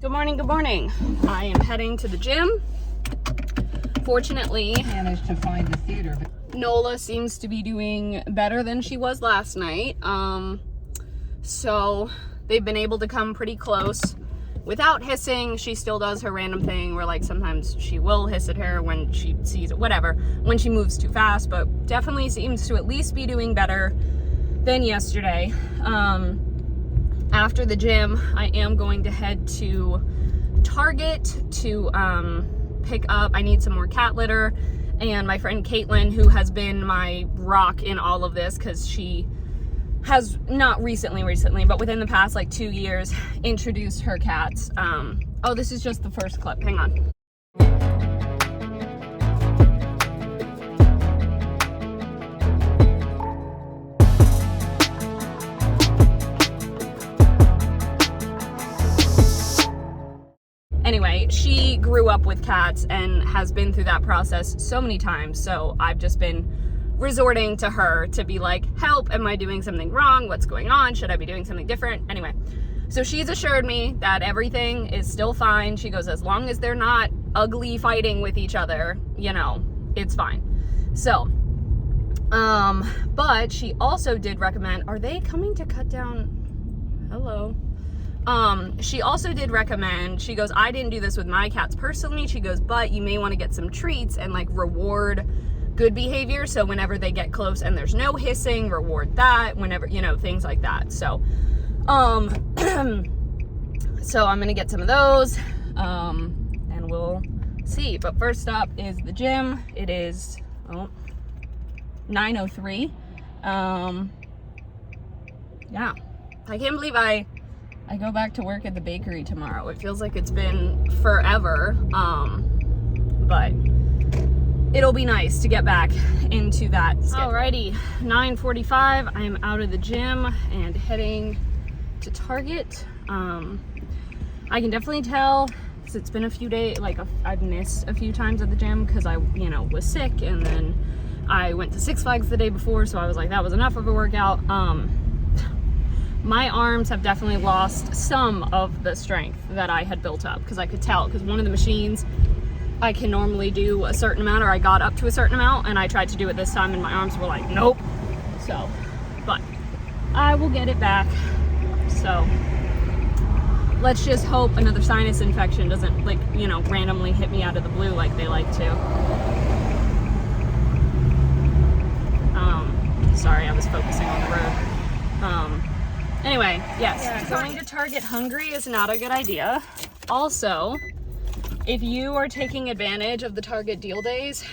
Good morning, good morning. I am heading to the gym. Fortunately, managed to find the theater. Nola seems to be doing better than she was last night. So they've been able to come pretty close without hissing. She still does her random thing where like sometimes she will hiss at her when she sees it, whatever, when she moves too fast, but definitely seems to at least be doing better than yesterday. After the gym, I am going to head to Target to pick up, I need some more cat litter, and my friend Caitlin, who has been my rock in all of this because she has not recently, but within the past like 2 years, introduced her cats. Oh, this is just the first clip, hang on. Anyway, she grew up with cats and has been through that process so many times, so I've just been resorting to her to be like, help, am I doing something wrong? What's going on? Should I be doing something different? Anyway, so she's assured me that everything is still fine. She goes, as long as they're not ugly fighting with each other, you know, it's fine. So, but she also did recommend, are they coming to cut down? Hello. She also did recommend, she goes, I didn't do this with my cats personally. She goes, but you may want to get some treats and like reward good behavior. So whenever they get close and there's no hissing, reward that, whenever, you know, things like that. So, so I'm going to get some of those, and we'll see. But first up is the gym. It is, 9:03. Yeah, I can't believe I go back to work at the bakery tomorrow. It feels like it's been forever, but it'll be nice to get back into that schedule. Alrighty, 9:45, I am out of the gym and heading to Target. I can definitely tell, because it's been a few days, like I've missed a few times at the gym because I, was sick, and then I went to Six Flags the day before, so I was like, that was enough of a workout. My arms have definitely lost some of the strength that I had built up, because I could tell, because one of the machines I can normally do a certain amount, or I got up to a certain amount, and I tried to do it this time and my arms were like, nope. So, but I will get it back. So let's just hope another sinus infection doesn't like, randomly hit me out of the blue like they like to. Sorry, I was focusing on the road. Anyway, yes, going to Target hungry is not a good idea. Also, if you are taking advantage of the Target deal days,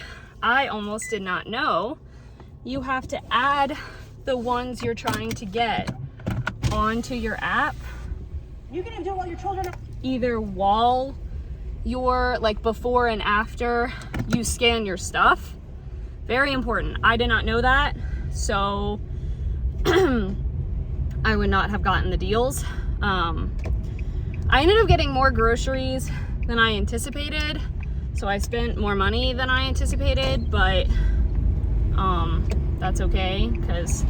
I almost did not know you have to add the ones you're trying to get onto your app. You can even do it while your children are... Either while you're, like, before and after you scan your stuff. Very important. I did not know that, so I would not have gotten the deals. I ended up getting more groceries than I anticipated, so I spent more money than I anticipated, but that's okay, because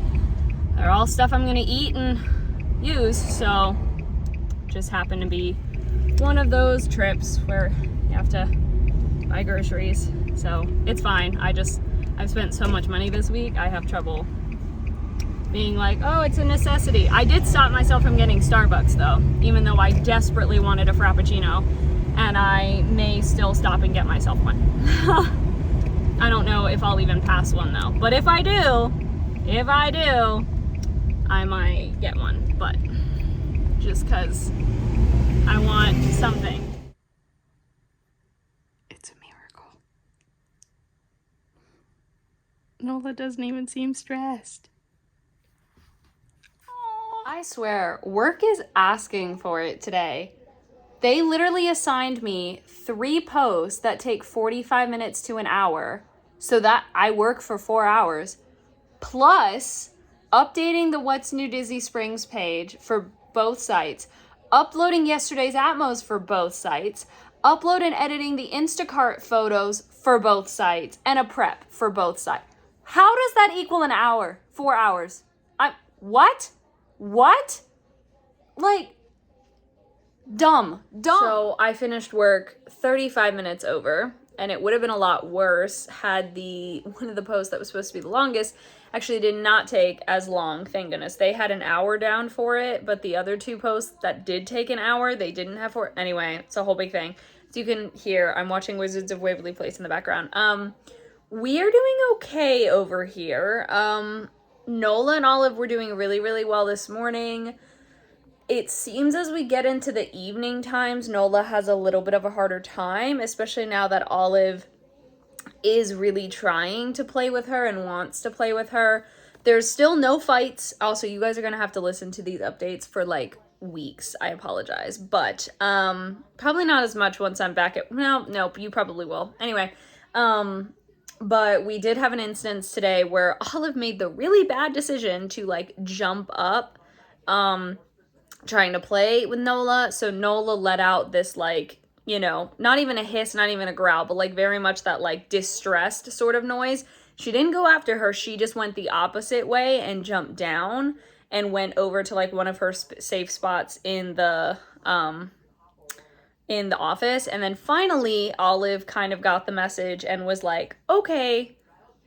they're all stuff I'm gonna eat and use, so just happened to be one of those trips where you have to buy groceries, so it's fine. I've spent so much money this week, I have trouble being like, oh, it's a necessity. I did stop myself from getting Starbucks though, even though I desperately wanted a Frappuccino, and I may still stop and get myself one. I don't know if I'll even pass one though, but if I do, I might get one, but just cause I want something. It's a miracle. Nola doesn't even seem stressed. I swear, work is asking for it today. They literally assigned me 3 posts that take 45 minutes to an hour, so that I work for 4 hours, plus updating the What's New Disney Springs page for both sites, uploading yesterday's Atmos for both sites, upload and editing the Instacart photos for both sites, and a prep for both sites. How does that equal an hour? 4 hours? What? Like, Dumb. So I finished work 35 minutes over, and it would have been a lot worse had one of the posts that was supposed to be the longest actually did not take as long, thank goodness. They had an hour down for it, but the other 2 posts that did take an hour, they didn't have for anyway, it's a whole big thing. So you can hear, I'm watching Wizards of Waverly Place in the background. We are doing okay over here. Nola and Olive were doing really, really well this morning. It seems as we get into the evening times, Nola has a little bit of a harder time, especially now that Olive is really trying to play with her and wants to play with her. There's still no fights. Also, you guys are going to have to listen to these updates for like weeks. I apologize. But probably not as much once I'm back at... Nope, you probably will. Anyway, but we did have an instance today where Olive made the really bad decision to like jump up trying to play with Nola. So Nola let out this like, you know, not even a hiss, not even a growl, but like very much that like distressed sort of noise. She didn't go after her. She just went the opposite way and jumped down and went over to like one of her safe spots in the office. And then finally Olive kind of got the message and was like, okay,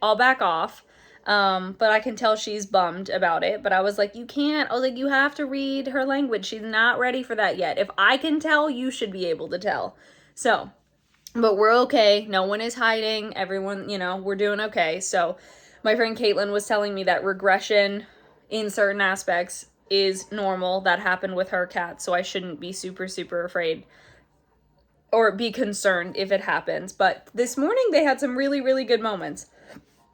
I'll back off. But I can tell she's bummed about it. But I was like, you can't. I was like, you have to read her language. She's not ready for that yet. If I can tell, you should be able to tell. So, but we're okay. No one is hiding. Everyone, you know, we're doing okay. So my friend Caitlin was telling me that regression in certain aspects is normal. That happened with her cat. So I shouldn't be super, super afraid or be concerned if it happens. But this morning they had some really, really good moments.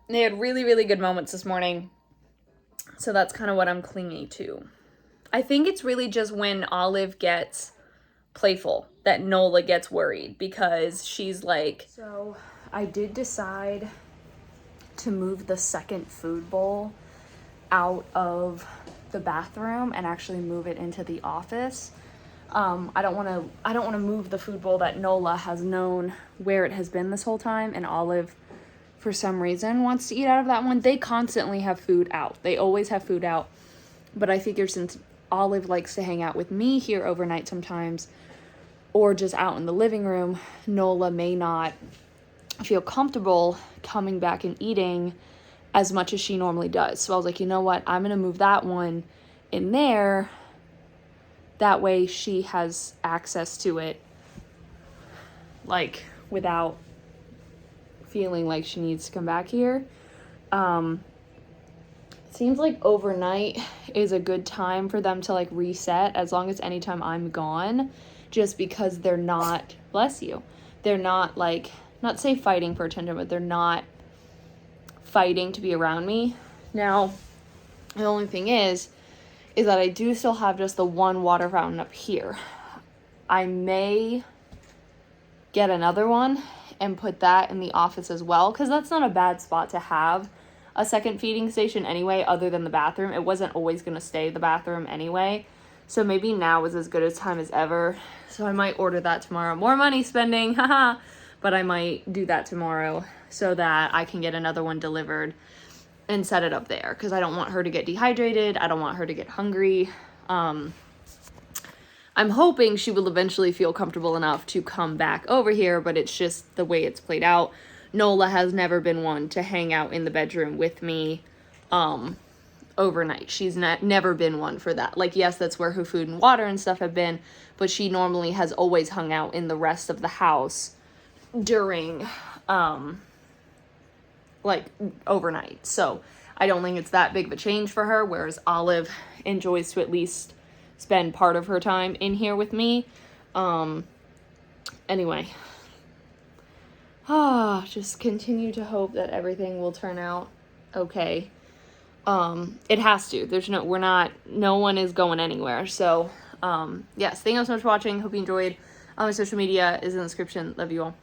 They had really, really good moments this morning. So that's kind of what I'm clinging to. I think it's really just when Olive gets playful that Nola gets worried because she's like... So I did decide to move the second food bowl out of the bathroom and actually move it into the office. I don't want to move the food bowl that Nola has known where it has been this whole time, and Olive, for some reason, wants to eat out of that one. They constantly have food out. They always have food out. But I figured since Olive likes to hang out with me here overnight sometimes, or just out in the living room, Nola may not feel comfortable coming back and eating as much as she normally does. So I was like, you know what? I'm going to move that one in there. That way she has access to it, like, without feeling like she needs to come back here. Seems like overnight is a good time for them to like reset, as long as anytime I'm gone, just because they're not, bless you, they're not like, not say fighting for attention, but they're not fighting to be around me. Now, the only thing is that I do still have just the one water fountain up here. I may get another one and put that in the office as well, because that's not a bad spot to have a second feeding station anyway, other than the bathroom. It wasn't always going to stay the bathroom anyway, so maybe now is as good a time as ever. So I might order that tomorrow. More money spending, haha, but I might do that tomorrow so that I can get another one delivered and set it up there, because I don't want her to get dehydrated. I don't want her to get hungry. I'm hoping she will eventually feel comfortable enough to come back over here, but it's just the way it's played out. Nola has never been one to hang out in the bedroom with me overnight. She's never been one for that. Like, yes, that's where her food and water and stuff have been, but she normally has always hung out in the rest of the house during like overnight. So I don't think it's that big of a change for her, whereas Olive enjoys to at least spend part of her time in here with me. Anyway, just continue to hope that everything will turn out okay. It has to. No one is going anywhere. So yes, thank you so much for watching. Hope you enjoyed. My social media is in the description. Love you all.